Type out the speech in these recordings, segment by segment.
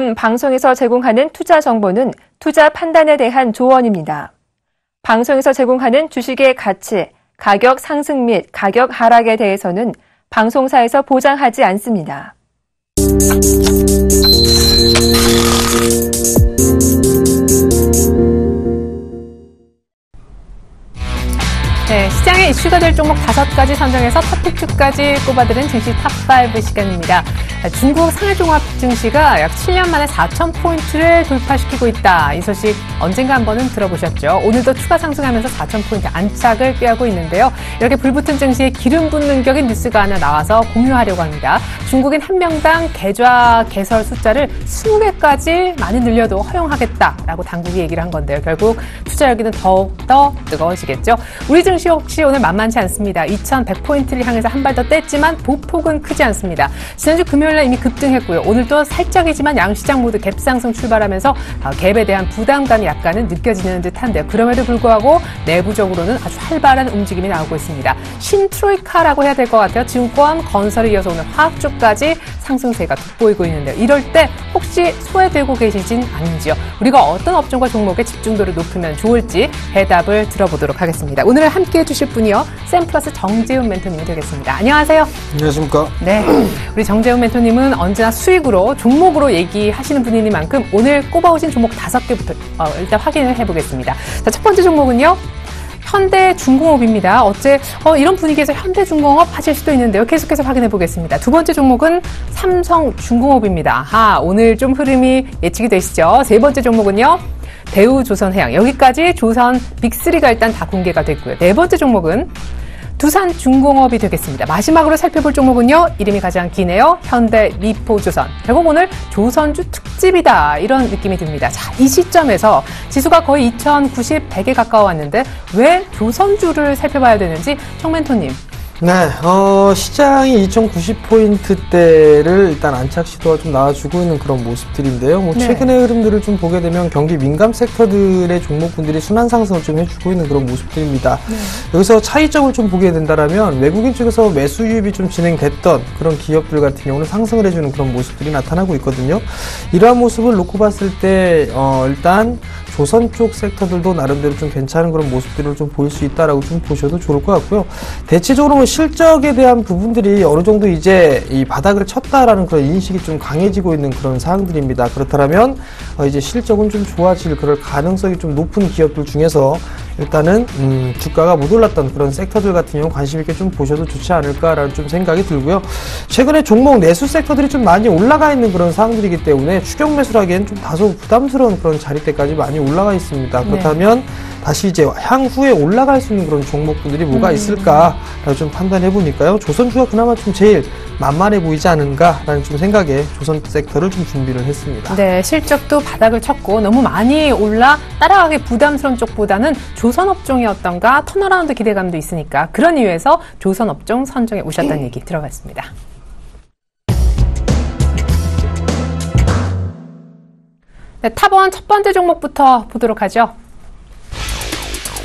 본 방송에서 제공하는 투자 정보는 투자 판단에 대한 조언입니다. 방송에서 제공하는 주식의 가치, 가격 상승 및 가격 하락에 대해서는 방송사에서 보장하지 않습니다. 네, 시장에 이슈가 될 종목 5가지 선정해서 탑픽2까지 꼽아드린 증시 탑5 시간입니다. 중국 상하종합 증시가 약 7년 만에 4,000포인트를 돌파시키고 있다. 이 소식 언젠가 한 번은 들어보셨죠? 오늘도 추가 상승하면서 4,000포인트 안착을 꾀하고 있는데요. 이렇게 불붙은 증시에 기름 붓는 격인 뉴스가 하나 나와서 공유하려고 합니다. 중국인 한 명당 계좌 개설 숫자를 20개까지 많이 늘려도 허용하겠다라고 당국이 얘기를 한 건데요. 결국 투자 열기는 더욱더 뜨거워지겠죠. 우리 증시 역시 오늘 만만치 않습니다. 2,100포인트를 향해서 한 발 더 뗐지만 보폭은 크지 않습니다. 지난주 금요일날 이미 급등했고요. 오늘도 살짝이지만 양시장 모두 갭상승 출발하면서 갭에 대한 부담감이 약간은 느껴지는 듯한데요. 그럼에도 불구하고 내부적으로는 아주 활발한 움직임이 나오고 있습니다. 신트로이카라고 해야 될 것 같아요. 증권, 건설을 이어서 오늘 화학 쪽까지 상승세가 돋보이고 있는데요. 이럴 때 혹시 소외되고 계시진 않은지요? 우리가 어떤 업종과 종목에 집중도를 높이면 좋을지 해답을 들어보도록 하겠습니다. 오늘 함께 해주실 분이요. 샘플러스 정재훈 멘토님이 되겠습니다. 안녕하세요. 안녕하십니까. 네, 우리 정재훈 멘토님은 언제나 수익으로, 종목으로 얘기하시는 분이니만큼 오늘 꼽아오신 종목 5개부터 일단 확인을 해보겠습니다. 자, 첫 번째 종목은요. 현대중공업입니다. 어째 이런 분위기에서 현대중공업 하실 수도 있는데요. 계속해서 확인해 보겠습니다. 두 번째 종목은 삼성중공업입니다. 오늘 좀 흐름이 예측이 되시죠? 세 번째 종목은요. 대우조선해양. 여기까지 조선 빅3가 일단 다 공개가 됐고요. 네 번째 종목은 두산중공업이 되겠습니다. 마지막으로 살펴볼 종목은요. 이름이 가장 기네요. 현대미포조선. 결국 오늘 조선주 특집이다. 이런 느낌이 듭니다. 자, 이 시점에서 지수가 거의 2,090, 100에 가까워왔는데 왜 조선주를 살펴봐야 되는지 청멘토님. 네, 시장이 2,090포인트대를 일단 안착 시도가 좀 나와주고 있는 그런 모습들인데요. 네. 최근의 흐름들을 좀 보게 되면 경기 민감 섹터들의 종목군들이 순환 상승을 좀 해주고 있는 그런 모습들입니다. 네. 여기서 차이점을 좀 보게 된다면 외국인 쪽에서 매수 유입이 좀 진행됐던 그런 기업들 같은 경우는 상승을 해주는 그런 모습들이 나타나고 있거든요. 이러한 모습을 놓고 봤을 때 일단 조선 쪽 섹터들도 나름대로 좀 괜찮은 그런 모습들을 좀 보일 수 있다라고 좀 보셔도 좋을 것 같고요. 대체적으로 실적에 대한 부분들이 어느 정도 이제 이 바닥을 쳤다라는 그런 인식이 좀 강해지고 있는 그런 사항들입니다. 그렇다면 이제 실적은 좀 좋아질 그럴 가능성이 좀 높은 기업들 중에서 일단은 주가가 못 올랐던 그런 섹터들 같은 경우 관심 있게 좀 보셔도 좋지 않을까라는 좀 생각이 들고요. 최근에 종목 내수 섹터들이 좀 많이 올라가 있는 그런 상황들이기 때문에 추격 매수를 하기엔 좀 다소 부담스러운 그런 자리대까지 많이 올라가 있습니다. 그렇다면 다시 이제 향후에 올라갈 수 있는 그런 종목들이 뭐가 있을까라고 좀 판단해 보니까요. 조선주가 그나마 좀 제일 만만해 보이지 않은가라는 좀 생각에 조선 섹터를 좀 준비를 했습니다. 네, 실적도 바닥을 쳤고 너무 많이 올라 따라가기 부담스러운 쪽보다는 조선업종이었던가 턴어라운드 기대감도 있으니까 그런 이유에서 조선업종 선정에 오셨다는 얘기 들어봤습니다. 네, 탑1 첫 번째 종목부터 보도록 하죠.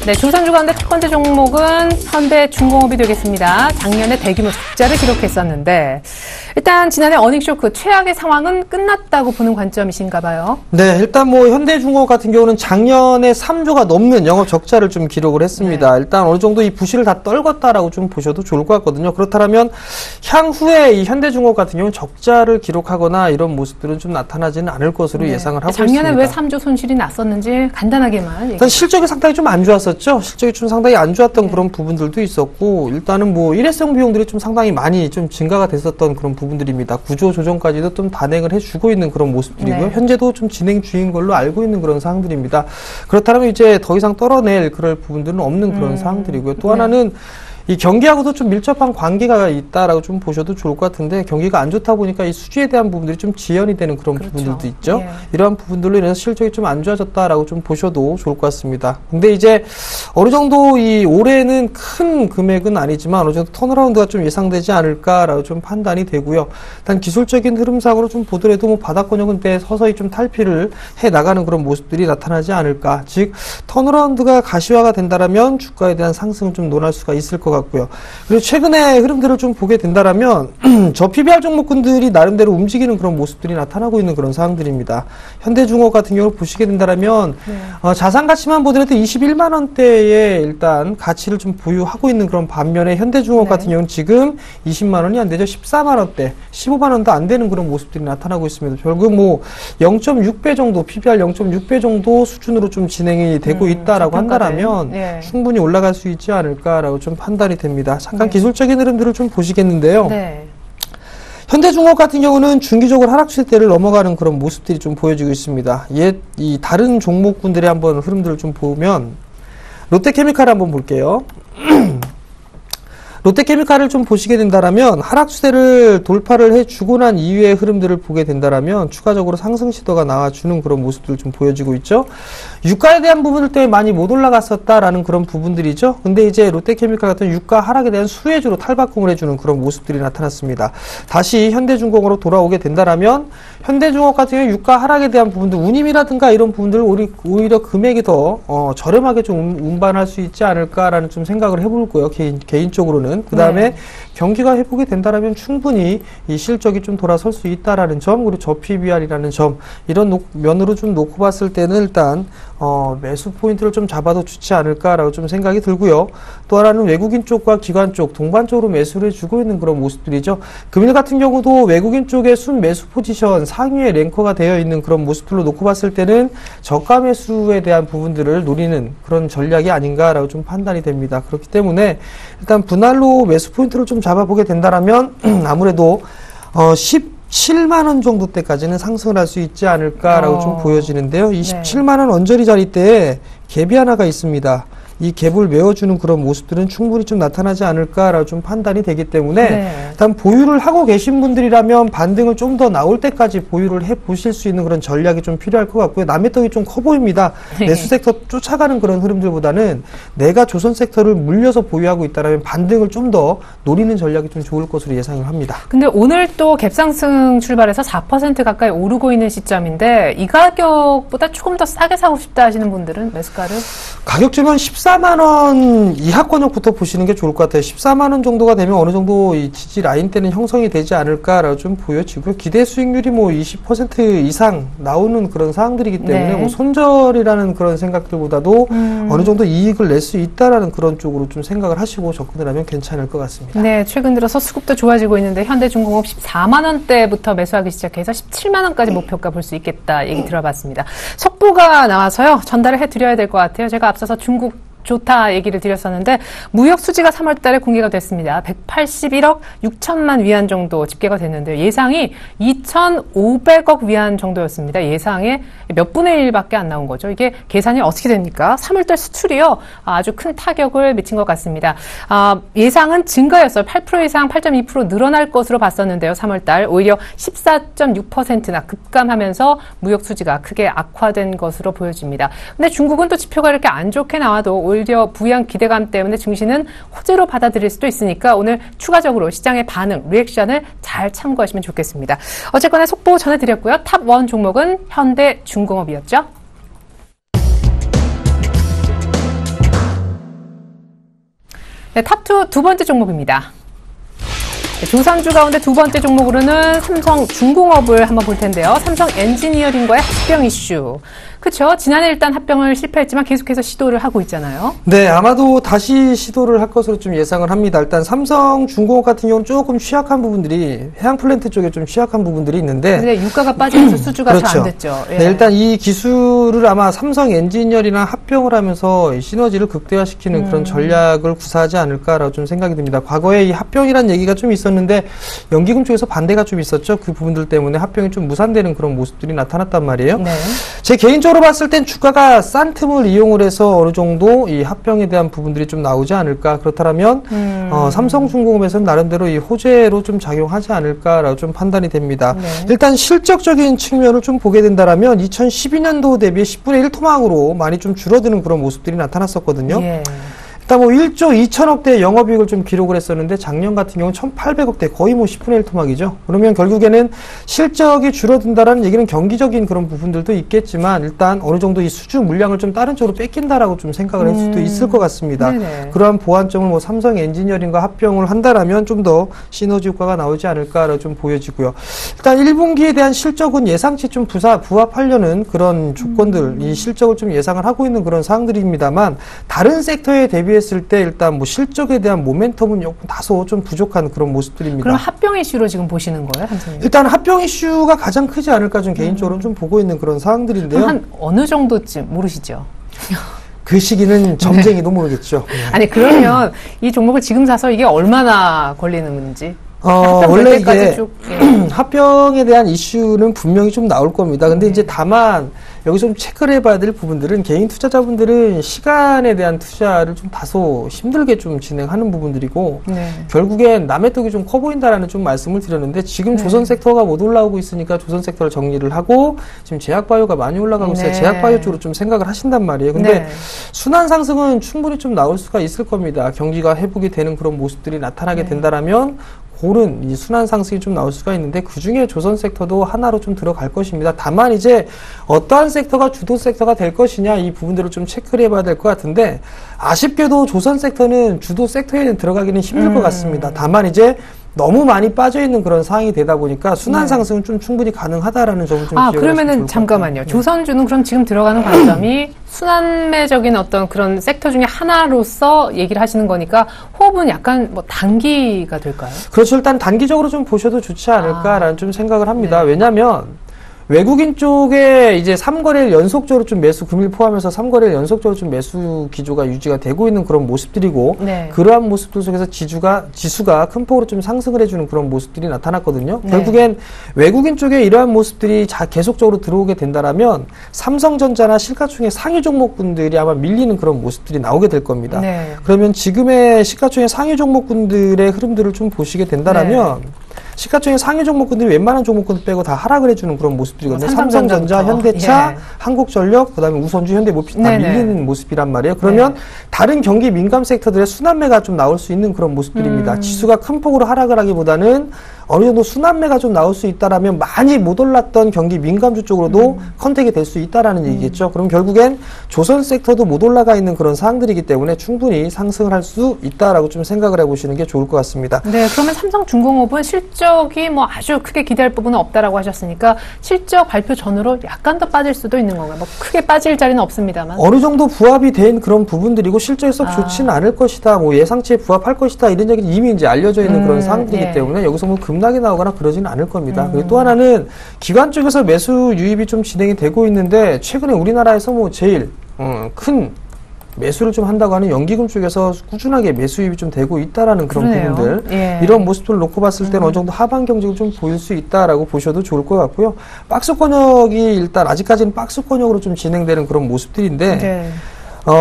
네, 조선주 가운데 첫 번째 종목은 현대중공업이 되겠습니다. 작년에 대규모 적자를 기록했었는데 일단 지난해 어닝쇼크 최악의 상황은 끝났다고 보는 관점이신가 봐요. 네, 일단 현대중공업 같은 경우는 작년에 3조가 넘는 영업 적자를 좀 기록을 했습니다. 네. 일단 어느 정도 이 부실을 다 떨궜다라고 좀 보셔도 좋을 것 같거든요. 그렇다면 향후에 이 현대중공업 같은 경우는 적자를 기록하거나 이런 모습들은 좀 나타나지는 않을 것으로 예상을 하고 있습니다. 작년에 왜 3조 손실이 났었는지 간단하게만. 일단 실적이 상당히 좀 안 좋았었죠. 실적이 좀 상당히 안 좋았던 그런 부분들도 있었고 일단은 일회성 비용들이 좀 상당히 많이 좀 증가가 됐었던 그런 부분들입니다. 구조 조정까지도 좀 단행을 해주고 있는 그런 모습들이고요. 네. 현재도 좀 진행 중인 걸로 알고 있는 그런 사항들입니다. 그렇다면 이제 더 이상 떨어낼 그럴 부분들은 없는 그런 사항들이고요. 또 하나는 이 경기하고도 좀 밀접한 관계가 있다라고 좀 보셔도 좋을 것 같은데 경기가 안 좋다 보니까 이 수주에 대한 부분들이 좀 지연이 되는 그런 부분들도 있죠. 예. 이러한 부분들로 인해서 실적이 좀 안 좋아졌다라고 좀 보셔도 좋을 것 같습니다. 근데 이제 어느 정도 이 올해는 큰 금액은 아니지만 어느 정도 턴어라운드가 좀 예상되지 않을까라고 좀 판단이 되고요. 일단 기술적인 흐름상으로 좀 보더라도 바닥권역은 때 서서히 좀 탈피를 해 나가는 그런 모습들이 나타나지 않을까. 즉 턴어라운드가 가시화가 된다라면 주가에 대한 상승을 좀 논할 수가 있을 것 같고 같고요. 그리고 최근에 흐름들을 좀 보게 된다라면 저 PBR 종목군들이 나름대로 움직이는 그런 모습들이 나타나고 있는 그런 상황들입니다. 현대중업 같은 경우를 보시게 된다라면 자산 가치만 보더라도 21만 원대에 일단 가치를 좀 보유하고 있는 그런 반면에 현대중업 같은 경우는 지금 20만 원이 안 되죠. 14만 원대, 15만 원도 안 되는 그런 모습들이 나타나고 있습니다. 결국 뭐 0.6배 정도, PBR 0.6배 정도 수준으로 좀 진행이 되고 있다라고 한다라면 충분히 올라갈 수 있지 않을까라고 좀 판단이 됩니다. 잠깐 기술적인 흐름들을 좀 보시겠는데요. 현대중업 같은 경우는 중기적으로 하락 추세대를 넘어가는 그런 모습들이 좀 보여지고 있습니다. 이 다른 종목군들의 한번 흐름들을 좀 보면 롯데케미칼 한번 볼게요. 롯데케미칼을 좀 보시게 된다라면 하락 추세를 돌파를 해주고 난 이후의 흐름들을 보게 된다라면 추가적으로 상승 시도가 나와주는 그런 모습들을 좀 보여지고 있죠. 유가에 대한 부분들 때문에 많이 못 올라갔었다라는 그런 부분들이죠. 근데 이제 롯데케미칼 같은 유가 하락에 대한 수혜주로 탈바꿈을 해주는 그런 모습들이 나타났습니다. 다시 현대중공으로 돌아오게 된다라면 현대중업 같은 경우 유가 하락에 대한 부분들, 운임이라든가 이런 부분들을 오히려 금액이 더 저렴하게 좀 운반할 수 있지 않을까라는 좀 생각을 해볼고요. 개인적으로는. 그 다음에 경기가 회복이 된다라면 충분히 이 실적이 좀 돌아설 수 있다라는 점, 그리고 저PBR이라는 점, 이런 면으로 좀 놓고 봤을 때는 일단 매수 포인트를 좀 잡아도 좋지 않을까라고 좀 생각이 들고요. 또 하나는 외국인 쪽과 기관 쪽 동반적으로 매수를 해주고 있는 그런 모습들이죠. 금일 같은 경우도 외국인 쪽의 순매수 포지션 상위에 랭커가 되어 있는 그런 모습들로 놓고 봤을 때는 저가 매수에 대한 부분들을 노리는 그런 전략이 아닌가라고 좀 판단이 됩니다. 그렇기 때문에 일단 분할로 매수 포인트를 좀 잡아보게 된다라면 아무래도 17만 원 정도 때까지는 상승을 할 수 있지 않을까라고 좀 보여지는데요. 27만 원 언저리 자리대에 갭이 하나가 있습니다. 이 갭을 메워주는 그런 모습들은 충분히 좀 나타나지 않을까라고 좀 판단이 되기 때문에 일단 보유를 하고 계신 분들이라면 반등을 좀 더 나올 때까지 보유를 해보실 수 있는 그런 전략이 좀 필요할 것 같고요. 남의 떡이 좀 커 보입니다. 내수 섹터 쫓아가는 그런 흐름들보다는 내가 조선 섹터를 물려서 보유하고 있다면 반등을 좀 더 노리는 전략이 좀 좋을 것으로 예상을 합니다. 근데 오늘 또 갭상승 출발해서 4% 가까이 오르고 있는 시점인데 이 가격보다 조금 더 싸게 사고 싶다 하시는 분들은 매수가를? 가격 주면 14만 원 이하권역부터 보시는 게 좋을 것 같아요. 14만 원 정도가 되면 어느 정도 이 지지 라인대는 형성이 되지 않을까라고 좀 보여지고요. 기대 수익률이 뭐 20% 이상 나오는 그런 상황들이기 때문에 뭐 손절이라는 그런 생각들보다도 어느 정도 이익을 낼 수 있다라는 그런 쪽으로 좀 생각을 하시고 접근을 하면 괜찮을 것 같습니다. 네, 최근 들어서 수급도 좋아지고 있는데 현대중공업 14만 원대부터 매수하기 시작해서 17만 원까지 목표가 볼 수 있겠다 얘기 들어봤습니다. 속보가 나와서요. 전달을 해드려야 될 것 같아요. 제가 앞서서 중국 좋다 얘기를 드렸었는데 무역 수지가 3월 달에 공개가 됐습니다. 181억 6천만 위안 정도 집계가 됐는데요. 예상이 2,500억 위안 정도였습니다. 예상의 몇 분의 1밖에 안 나온 거죠. 이게 계산이 어떻게 됩니까? 3월 달 수출이요. 아주 큰 타격을 미친 것 같습니다. 예상은 증가였어요. 8% 이상 8.2% 늘어날 것으로 봤었는데요. 3월 달 오히려 14.6%나 급감하면서 무역 수지가 크게 악화된 것으로 보여집니다. 근데 중국은 또 지표가 이렇게 안 좋게 나와도 오히려 부양 기대감 때문에 증시는 호재로 받아들일 수도 있으니까 오늘 추가적으로 시장의 반응, 리액션을 잘 참고하시면 좋겠습니다. 어쨌거나 속보 전해드렸고요. 탑1 종목은 현대중공업이었죠. 네, 탑2 두 번째 종목입니다. 조선주 가운데 두 번째 종목으로는 삼성중공업을 한번 볼 텐데요. 삼성엔지니어링과의 합병 이슈. 그렇죠. 지난해 일단 합병을 실패했지만 계속해서 시도를 하고 있잖아요. 네, 아마도 다시 시도를 할 것으로 좀 예상을 합니다. 일단 삼성중공업 같은 경우는 조금 취약한 부분들이 해양 플랜트 쪽에 좀 취약한 부분들이 있는데 근데 유가가 빠지면서 수주가 잘 안 됐죠. 네, 일단 이 기술을 아마 삼성엔지니어링이랑 합병을 하면서 이 시너지를 극대화시키는 그런 전략을 구사하지 않을까라고 좀 생각이 듭니다. 과거에 이 합병이라는 얘기가 좀 있었는데 연기금 쪽에서 반대가 좀 있었죠. 그 부분들 때문에 합병이 좀 무산되는 그런 모습들이 나타났단 말이에요. 네. 제 개인적으로 봤을 땐 주가가 싼 틈을 이용을 해서 어느 정도 이 합병에 대한 부분들이 좀 나오지 않을까. 그렇다면 삼성중공업에서는 나름대로 이 호재로 좀 작용하지 않을까라고 좀 판단이 됩니다. 네. 일단 실적적인 측면을 좀 보게 된다라면 2012년도 대비 10분의 1 토막으로 많이 좀 줄어드는 그런 모습들이 나타났었거든요. 예. 일단 뭐 1조 2천억대 영업이익을 좀 기록을 했었는데 작년 같은 경우는 1,800억대 거의 뭐 10분의 1 토막이죠. 그러면 결국에는 실적이 줄어든다라는 얘기는 경기적인 그런 부분들도 있겠지만 일단 어느 정도 이 수주 물량을 좀 다른 쪽으로 뺏긴다라고 좀 생각을 할 수도 있을 것 같습니다. 네네. 그러한 보완점을 뭐 삼성 엔지니어링과 합병을 한다라면 좀 더 시너지 효과가 나오지 않을까라고 좀 보여지고요. 일단 1분기에 대한 실적은 예상치 좀 부합하려는 그런 조건들, 이 실적을 좀 예상을 하고 있는 그런 사항들입니다만 다른 섹터에 대비했을 때 일단 뭐 실적에 대한 모멘텀은 조금 다소 좀 부족한 그런 모습들입니다. 그럼 합병 이슈로 지금 보시는 거예요, 삼성님? 일단 합병 이슈가 가장 크지 않을까 좀 개인적으로는 좀 보고 있는 그런 사항들인데요. 한 어느 정도쯤 모르시죠? 그 시기는 점쟁이도 모르겠죠. 아니 그러면 이 종목을 지금 사서 이게 얼마나 걸리는지 원래 이게 쭉, 합병에 대한 이슈는 분명히 좀 나올 겁니다. 근데 이제 다만 여기서 좀 체크를 해봐야 될 부분들은 개인 투자자분들은 시간에 대한 투자를 좀 다소 힘들게 좀 진행하는 부분들이고 결국엔 남의 떡이 좀 커 보인다라는 좀 말씀을 드렸는데 지금 조선 섹터가 못 올라오고 있으니까 조선 섹터를 정리를 하고 지금 제약바이오가 많이 올라가고 있어요. 제약바이오 쪽으로 좀 생각을 하신단 말이에요. 근데 순환 상승은 충분히 좀 나올 수가 있을 겁니다. 경기가 회복이 되는 그런 모습들이 나타나게 된다라면 고른 이 순환 상승이 좀 나올 수가 있는데 그 중에 조선 섹터도 하나로 좀 들어갈 것입니다. 다만 이제 어떠한 섹터가 주도 섹터가 될 것이냐 이 부분들을 좀 체크를 해봐야 될 것 같은데 아쉽게도 조선 섹터는 주도 섹터에 들어가기는 힘들 것 같습니다. 다만 이제 너무 많이 빠져있는 그런 상황이 되다 보니까 순환 상승은 좀 충분히 가능하다라는 점을 좀 기억하시면 그러면은 잠깐만요. 조선주는 그럼 지금 들어가는 관점이 순환매적인 어떤 그런 섹터 중에 하나로서 얘기를 하시는 거니까 호흡은 약간 뭐 단기가 될까요? 그렇죠. 일단 단기적으로 좀 보셔도 좋지 않을까라는 좀 생각을 합니다. 왜냐하면 외국인 쪽에 이제 3거래일 연속적으로 좀 매수, 금일 포함해서 3거래일 연속적으로 좀 매수 기조가 유지가 되고 있는 그런 모습들이고, 그러한 모습들 속에서 지수가 큰 폭으로 좀 상승을 해주는 그런 모습들이 나타났거든요. 결국엔 외국인 쪽에 이러한 모습들이 계속적으로 들어오게 된다라면 삼성전자나 시가총액 상위 종목군들이 아마 밀리는 그런 모습들이 나오게 될 겁니다. 그러면 지금의 시가총액 상위 종목군들의 흐름들을 좀 보시게 된다라면 시가총액 상위 종목군들이 웬만한 종목군 빼고 다 하락을 해주는 그런 모습들이거든요. 삼성전자, 현대차, 한국전력, 그다음에 우선주, 현대모비 다 밀리는 모습이란 말이에요. 그러면 다른 경기 민감 섹터들의 순환매가 좀 나올 수 있는 그런 모습들입니다. 지수가 큰 폭으로 하락을 하기보다는 어느 정도 순환매가 좀 나올 수 있다라면 많이 못 올랐던 경기 민감주 쪽으로도 컨택이 될 수 있다라는 얘기겠죠. 그럼 결국엔 조선 섹터도 못 올라가 있는 그런 사항들이기 때문에 충분히 상승을 할 수 있다라고 좀 생각을 해보시는 게 좋을 것 같습니다. 네, 그러면 삼성중공업은 실적이 뭐 아주 크게 기대할 부분은 없다라고 하셨으니까 실적 발표 전으로 약간 더 빠질 수도 있는 건가요? 뭐 크게 빠질 자리는 없습니다만. 어느 정도 부합이 된 그런 부분들이고 실적이 썩 좋지는 않을 것이다. 뭐 예상치에 부합할 것이다. 이런 얘기는 이미 이제 알려져 있는 그런 사항들이기 때문에 여기서 뭐 급락이 나오거나 그러지는 않을 겁니다. 그리고 또 하나는 기관 쪽에서 매수 유입이 좀 진행이 되고 있는데 최근에 우리나라에서 뭐 제일 큰 매수를 좀 한다고 하는 연기금 쪽에서 꾸준하게 매수 유입이 좀 되고 있다라는 그런 부분들 이런 모습들을 놓고 봤을 때는 어느 정도 하반 경직을 좀 보일 수 있다라고 보셔도 좋을 것 같고요. 박스 권역이 일단 아직까지는 박스 권역으로 좀 진행되는 그런 모습들인데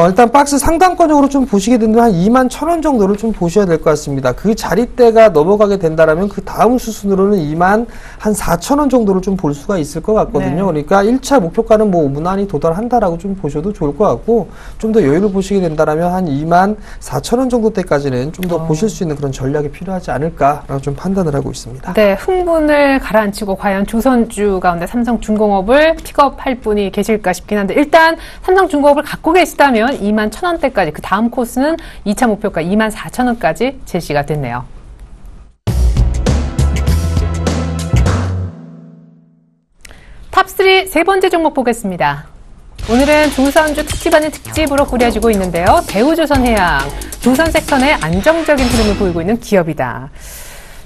일단 박스 상단권역으로 좀 보시게 된다면 한 21,000원 정도를 좀 보셔야 될 것 같습니다. 그 자리대가 넘어가게 된다라면 그 다음 수순으로는 24,000원 정도를 좀 볼 수가 있을 것 같거든요. 그러니까 1차 목표가는 뭐 무난히 도달한다라고 좀 보셔도 좋을 것 같고 좀 더 여유를 보시게 된다면 한 24,000원 정도 때까지는 좀 더 보실 수 있는 그런 전략이 필요하지 않을까라고 좀 판단을 하고 있습니다. 네, 흥분을 가라앉히고 과연 조선주 가운데 삼성중공업을 픽업할 분이 계실까 싶긴 한데 일단 삼성중공업을 갖고 계시다면 21,000원대까지 그 다음 코스는 2차 목표가 24,000원까지 제시가 됐네요. 탑3 세 번째 종목 보겠습니다. 오늘은 조선주 특집 아닌 특집으로 꾸려지고 있는데요. 대우조선해양, 조선 섹터 내 안정적인 흐름을 보이고 있는 기업이다.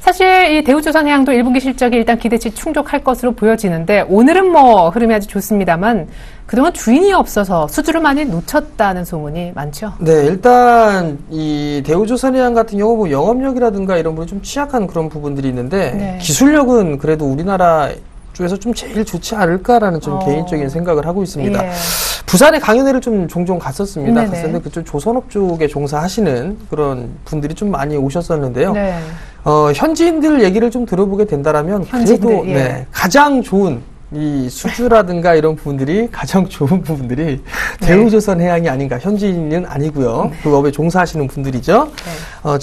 사실 이 대우조선해양도 1분기 실적이 일단 기대치 충족할 것으로 보여지는데 오늘은 뭐 흐름이 아주 좋습니다만 그동안 주인이 없어서 수주를 많이 놓쳤다는 소문이 많죠. 네, 일단 이 대우조선해양 같은 경우 뭐 영업력이라든가 이런 부분이 좀 취약한 그런 부분들이 있는데 기술력은 그래도 우리나라 쪽에서 좀 제일 좋지 않을까라는 좀 개인적인 생각을 하고 있습니다. 부산에 강연회를 좀 종종 갔었습니다. 갔었는데 그쪽 조선업 쪽에 종사하시는 그런 분들이 좀 많이 오셨었는데요. 현지인들 얘기를 좀 들어보게 된다라면 그래도 가장 좋은 이 수주라든가 이런 부분들이 가장 좋은 부분들이 대우조선해양이 아닌가. 현지인은 아니고요. 그 업에 종사하시는 분들이죠.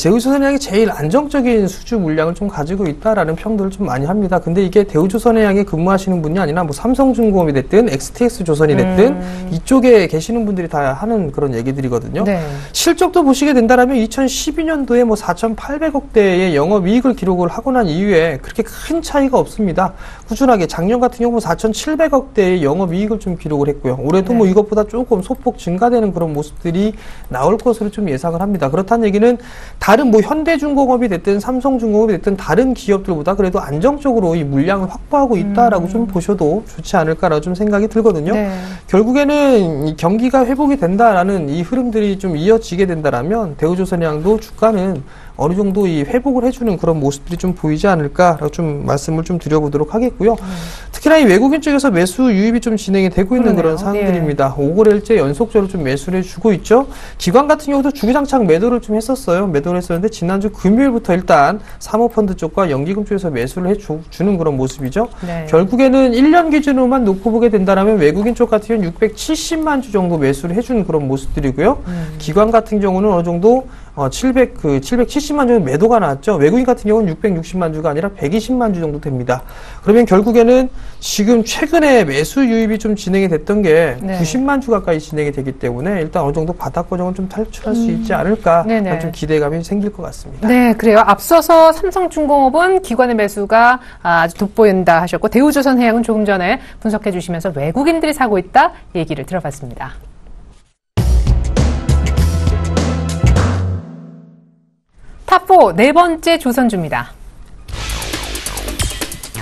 대우조선해양이 제일 안정적인 수주 물량을 좀 가지고 있다라는 평들을 좀 많이 합니다. 근데 이게 대우조선해양에 근무하시는 분이 아니라 뭐 삼성중공업이 됐든 XTX조선이 됐든 이쪽에 계시는 분들이 다 하는 그런 얘기들이거든요. 네. 실적도 보시게 된다면 2012년도에 뭐 4,800억대의 영업이익을 기록을 하고 난 이후에 그렇게 큰 차이가 없습니다. 꾸준하게 작년 같은 경우 4,700억대의 영업이익을 좀 기록을 했고요. 올해도 뭐 이것보다 조금 소폭 증가되는 그런 모습들이 나올 것으로 좀 예상을 합니다. 그렇다는 얘기는 다른 뭐 현대중공업이 됐든 삼성중공업이 됐든 다른 기업들보다 그래도 안정적으로 이 물량을 확보하고 있다라고 좀 보셔도 좋지 않을까라고 좀 생각이 들거든요. 네. 결국에는 이 경기가 회복이 된다라는 이 흐름들이 좀 이어지게 된다라면 대우조선해양도 주가는 어느 정도 이 회복을 해주는 그런 모습들이 좀 보이지 않을까라고 좀 말씀을 좀 드려보도록 하겠고요. 특히나 이 외국인 쪽에서 매수 유입이 좀 진행이 되고 있는 그런 상황들입니다. 5거래일째 연속적으로 좀 매수를 해주고 있죠. 기관 같은 경우도 주구장창 매도를 좀 했었어요. 매도를 했었는데 지난주 금요일부터 일단 사모펀드 쪽과 연기금 쪽에서 매수를 해주는 그런 모습이죠. 네. 결국에는 1년 기준으로만 놓고 보게 된다면 외국인 쪽 같은 경우는 670만 주 정도 매수를 해주는 그런 모습들이고요. 기관 같은 경우는 어느 정도 770만 주는 매도가 나왔죠. 외국인 같은 경우는 660만 주가 아니라 120만 주 정도 됩니다. 그러면 결국에는 지금 최근에 매수 유입이 좀 진행이 됐던 게 90만 주 가까이 진행이 되기 때문에 일단 어느 정도 바닥 고정을 좀 탈출할 수 있지 않을까 좀 기대감이 생길 것 같습니다. 네, 그래요. 앞서서 삼성중공업은 기관의 매수가 아주 돋보인다 하셨고 대우조선해양은 조금 전에 분석해 주시면서 외국인들이 사고 있다 얘기를 들어봤습니다. 탑4 네 번째 조선주입니다.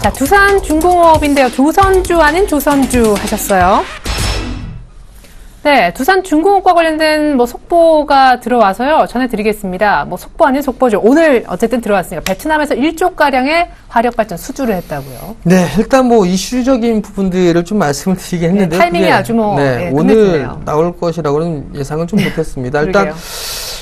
자, 두산중공업인데요. 조선주 아닌 조선주 하셨어요. 네, 두산중공업과 관련된 뭐 속보가 들어와서요. 전해드리겠습니다. 뭐 속보 아닌 속보죠. 오늘 어쨌든 들어왔으니까 베트남에서 1조 가량의 화력발전 수주를 했다고요. 네, 일단 뭐 이슈적인 부분들을 좀 말씀을 드리긴 했는데 타이밍이 아주 뭐 오늘 나올 것이라고는 예상은 좀 못했습니다. 일단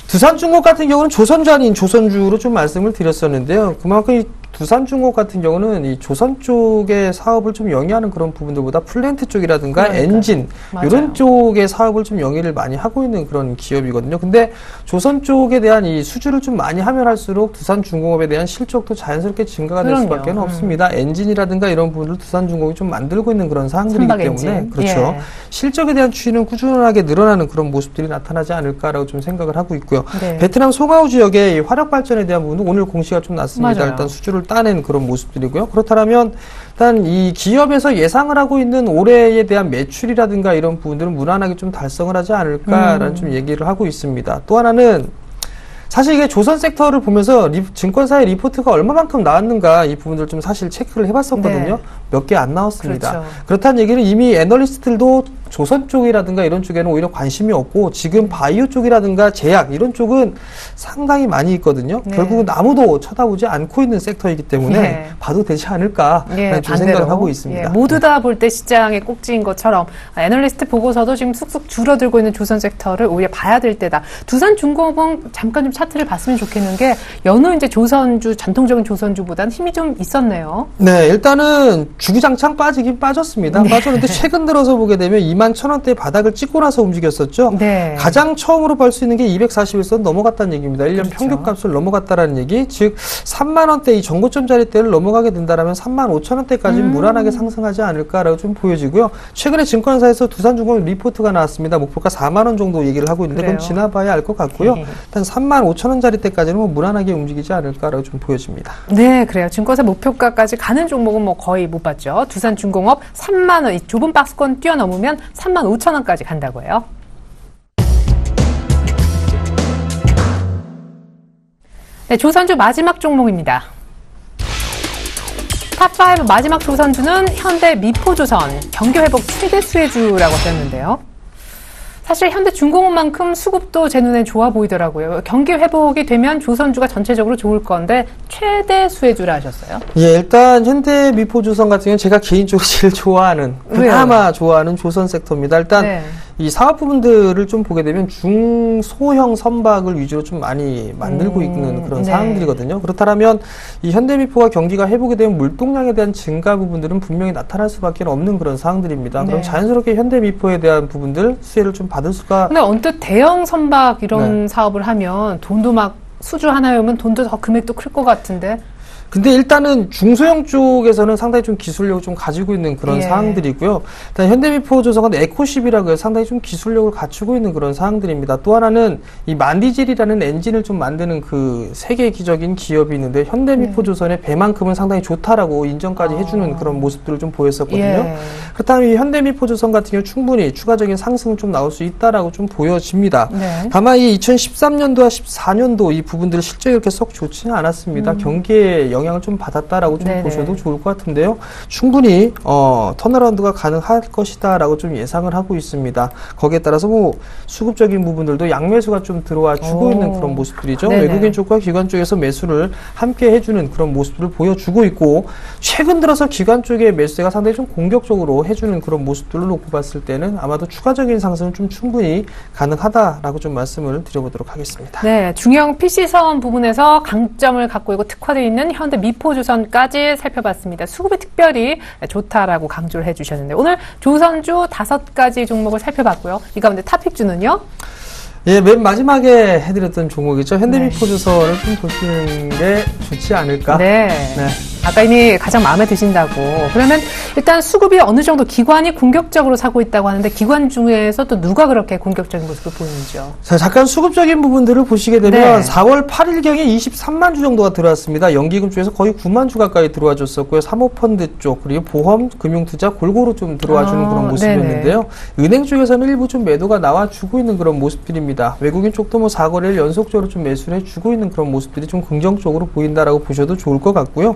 두산중공업 같은 경우는 조선주 아닌 조선주로 좀 말씀을 드렸었는데요. 그만큼 이 두산중공업 같은 경우는 이 조선 쪽의 사업을 좀 영위하는 그런 부분들보다 플랜트 쪽이라든가 엔진 이런 쪽의 사업을 좀 영위를 많이 하고 있는 그런 기업이거든요. 근데 조선 쪽에 대한 이 수주를 좀 많이 하면 할수록 두산중공업에 대한 실적도 자연스럽게 증가가 될 수밖에 없습니다. 엔진이라든가 이런 부분을 두산중공업이 좀 만들고 있는 그런 사항들이기 때문에 엔진. 그렇죠. 실적에 대한 추이는 꾸준하게 늘어나는 그런 모습들이 나타나지 않을까라고 좀 생각을 하고 있고요. 베트남 송하우 지역의 화력 발전에 대한 부분은 오늘 공시가 좀 났습니다. 일단 수주를 따낸 그런 모습들이고요. 그렇다면 일단 이 기업에서 예상을 하고 있는 올해에 대한 매출이라든가 이런 부분들은 무난하게 좀 달성을 하지 않을까라는 좀 얘기를 하고 있습니다. 또 하나는 사실 이게 조선 섹터를 보면서 증권사의 리포트가 얼마만큼 나왔는가 이 부분들 좀 사실 체크를 해봤었거든요. 몇 개 안 나왔습니다. 그렇죠. 그렇다는 얘기는 이미 애널리스트들도 조선 쪽이라든가 이런 쪽에는 오히려 관심이 없고 지금 바이오 쪽이라든가 제약 이런 쪽은 상당히 많이 있거든요. 결국은 아무도 쳐다보지 않고 있는 섹터이기 때문에 봐도 되지 않을까 좀 생각을 하고 있습니다. 모두 다 볼 때 시장의 꼭지인 것처럼 애널리스트 보고서도 지금 쑥쑥 줄어들고 있는 조선 섹터를 오히려 봐야 될 때다. 두산중공업은 잠깐 좀 차트를 봤으면 좋겠는 게 연후 이제 조선주 전통적인 조선주보다는 힘이 좀 있었네요. 네, 일단은 주구장창 빠지긴 빠졌습니다. 빠졌는데 최근 들어서 보게 되면 21,000원대 바닥을 찍고 나서 움직였었죠. 가장 처음으로 볼 수 있는 게 241선 넘어갔다는 얘기입니다. 1년 평균값을 넘어갔다라는 얘기. 즉 3만원대 이 정고점짜리대를 넘어가게 된다면 35,000원대까지 무난하게 상승하지 않을까라고 좀 보여지고요. 최근에 증권사에서 두산중공업 리포트가 나왔습니다. 목표가 4만원 정도 얘기를 하고 있는데 그건 지나봐야 알 것 같고요. 일단 35,000원짜리대까지는 뭐 무난하게 움직이지 않을까라고 좀 보여집니다. 네, 그래요. 증권사 목표가까지 가는 종목은 뭐 거의 못 봤죠. 두산중공업 3만원, 이 좁은 박스권 뛰어넘으면 35,000원까지 간다고 해요. 네, 조선주 마지막 종목입니다. 탑5 마지막 조선주는 현대 미포조선, 경기회복 최대 수혜주라고 하셨는데요. 사실 현대중공업만큼 수급도 제 눈엔 좋아 보이더라고요. 경기 회복이 되면 조선주가 전체적으로 좋을 건데 최대 수혜주라 하셨어요? 예, 일단 현대미포조선 같은 경우는 제가 개인적으로 제일 좋아하는, 그나마 좋아하는 조선 섹터입니다. 일단 이 사업 부분들을 좀 보게 되면 중소형 선박을 위주로 좀 많이 만들고 있는 그런 네. 상황들이거든요. 그렇다면 이 현대미포가 경기가 회복이 되면 물동량에 대한 증가 부분들은 분명히 나타날 수밖에 없는 그런 상황들입니다. 네. 그럼 자연스럽게 현대미포에 대한 부분들 수혜를 좀 받을 수가. 근데 언뜻 대형 선박 이런 사업을 하면 돈도 막 수주 하나에 오면 돈도 더 금액도 클 것 같은데. 근데 일단은 중소형 쪽에서는 상당히 좀 기술력을 좀 가지고 있는 그런 상황들이고요. 일단 현대미포조선은 에코십이라고 해서 상당히 좀 기술력을 갖추고 있는 그런 상황들입니다. 또 하나는 이 만디젤이라는 엔진을 좀 만드는 그 세계기적인 기업이 있는데 현대미포조선의 배만큼은 상당히 좋다라고 인정까지 해주는 그런 모습들을 좀 보였었거든요. 그렇다면 이 현대미포조선 같은 경우 충분히 추가적인 상승은 좀 나올 수 있다라고 좀 보여집니다. 네. 다만 이 2013년도와 14년도 이 부분들 실적이 그렇게 썩 좋지는 않았습니다. 경기에 영향을 좀 받았다라고 좀 보셔도 좋을 것 같은데요. 충분히 턴어라운드가 가능할 것이다라고 좀 예상을 하고 있습니다. 거기에 따라서 뭐 수급적인 부분들도 양매수가 좀 들어와 주고 있는 그런 모습들이죠. 네네. 외국인 쪽과 기관 쪽에서 매수를 함께 해주는 그런 모습들을 보여주고 있고, 최근 들어서 기관 쪽의 매수가 상당히 좀 공격적으로 해주는 그런 모습들을 놓고 봤을 때는 아마도 추가적인 상승은 좀 충분히 가능하다라고 좀 말씀을 드려보도록 하겠습니다. 네, 중형 PC선 부분에서 강점을 갖고 있고 특화되어 있는 현대 미포조선까지 살펴봤습니다. 수급이 특별히 좋다라고 강조를 해주셨는데, 오늘 조선주 5가지 종목을 살펴봤고요. 이 가운데 탑픽주는요? 예, 맨 마지막에 해드렸던 종목이죠. 현대미포조선을 좀 보시는 게 좋지 않을까? 네. 아까 이미 가장 마음에 드신다고. 그러면 일단 수급이 어느 정도 기관이 공격적으로 사고 있다고 하는데, 기관 중에서 또 누가 그렇게 공격적인 모습을 보이는지요? 자, 잠깐 수급적인 부분들을 보시게 되면 4월 8일경에 23만 주 정도가 들어왔습니다. 연기금 쪽에서 거의 9만 주 가까이 들어와 줬었고요. 사모펀드 쪽, 그리고 보험, 금융투자 골고루 좀 들어와 주는 그런 모습이었는데요. 은행 쪽에서는 일부 좀 매도가 나와주고 있는 그런 모습들입니다. 외국인 쪽도 뭐 4거래일 연속적으로 좀 매수를 해주고 있는 그런 모습들이 좀 긍정적으로 보인다라고 보셔도 좋을 것 같고요.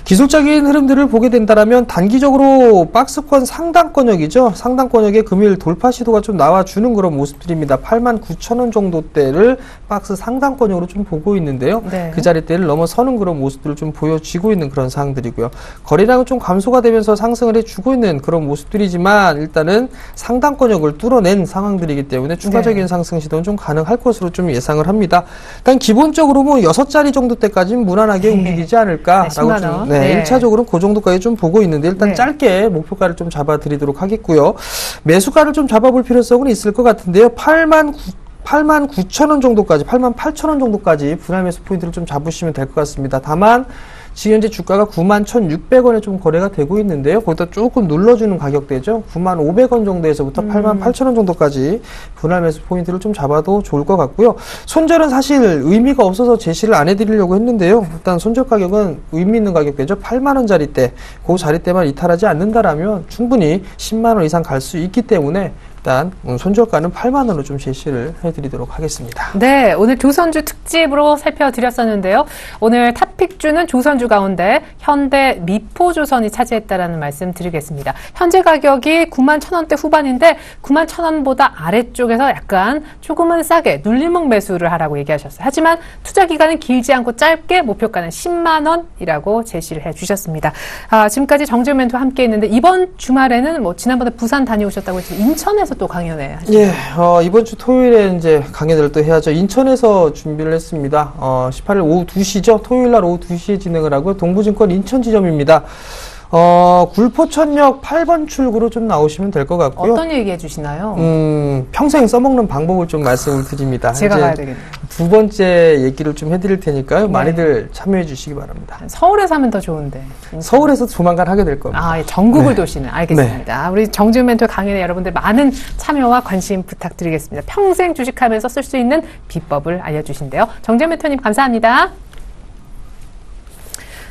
기술적인 흐름들을 보게 된다면 단기적으로 박스권 상단권역이죠. 상단권역의 금일 돌파 시도가 좀 나와주는 그런 모습들입니다. 89,000원 정도대를 박스 상단권역으로 좀 보고 있는데요. 그 자리대를 넘어서는 그런 모습들을 좀 보여지고 있는 그런 상황들이고요. 거래량은 좀 감소가 되면서 상승을 해주고 있는 그런 모습들이지만, 일단은 상단권역을 뚫어낸 상황들이기 때문에 추가적인 상승 시도는 좀 가능할 것으로 좀 예상을 합니다. 일단 기본적으로 뭐 6자리 정도 때까지는 무난하게 움직이지 않을까라고 좀 1차적으로 그 정도까지 좀 보고 있는데, 일단 짧게 목표가를 좀 잡아드리도록 하겠고요. 매수가를 좀 잡아볼 필요성은 있을 것 같은데요. 89,000원 정도까지, 88,000원 정도까지 분할 매수 포인트를 좀 잡으시면 될 것 같습니다. 다만 지금 현재 주가가 91,600원에 좀 거래가 되고 있는데요. 거기다 조금 눌러주는 가격대죠. 95,000원 정도에서부터 88,000원 정도까지 분할 매수 포인트를 좀 잡아도 좋을 것 같고요. 손절은 사실 의미가 없어서 제시를 안 해드리려고 했는데요. 일단 손절 가격은 의미 있는 가격대죠. 8만원짜리대, 그 자리대만 이탈하지 않는다라면 충분히 10만원 이상 갈 수 있기 때문에 일단 손절가는 8만원으로 좀 제시를 해드리도록 하겠습니다. 네, 오늘 조선주 특집으로 살펴드렸었는데요. 오늘 탑픽주는 조선주 가운데 현대 미포조선이 차지했다라는 말씀 드리겠습니다. 현재 가격이 91,000원대 후반인데 91,000원보다 아래쪽에서 약간 조금은 싸게 눌림목 매수를 하라고 얘기하셨어요. 하지만 투자 기간은 길지 않고 짧게 목표가는 10만원이라고 제시를 해주셨습니다. 지금까지 정재훈 멘토와 함께 했는데, 이번 주말에는 뭐 지난번에 부산 다녀오셨다고 했지만 인천에서 또 강연회 하시죠? 예, 이번 주 토요일에 이제 강연을 또 해야죠. 인천에서 준비를 했습니다. 18일 오후 2시죠. 토요일 날 오후 2시에 진행을 하고요. 동부증권 인천 지점입니다. 굴포천역 8번 출구로 좀 나오시면 될 것 같고요. 어떤 얘기 해주시나요? 평생 써먹는 방법을 좀 말씀을 드립니다. 제가 가야 되겠네요. 두 번째 얘기를 좀 해드릴 테니까요. 많이들 참여해 주시기 바랍니다. 서울에서 하면 더 좋은데. 서울에서 조만간 하게 될 겁니다. 예, 전국을 도시는. 알겠습니다. 우리 정재훈 멘토 강연에 여러분들 많은 참여와 관심 부탁드리겠습니다. 평생 주식하면서 쓸 수 있는 비법을 알려주신대요. 정재훈 멘토님 감사합니다.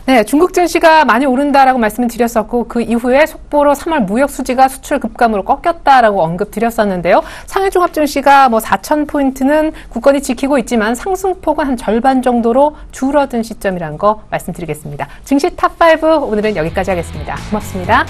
네, 중국 증시가 많이 오른다라고 말씀을 드렸었고, 그 이후에 속보로 3월 무역 수지가 수출 급감으로 꺾였다라고 언급드렸었는데요. 상해 종합 증시가 뭐 4,000포인트는 굳건히 지키고 있지만 상승폭은 한 절반 정도로 줄어든 시점이라는 거 말씀드리겠습니다. 증시 탑5 오늘은 여기까지 하겠습니다. 고맙습니다.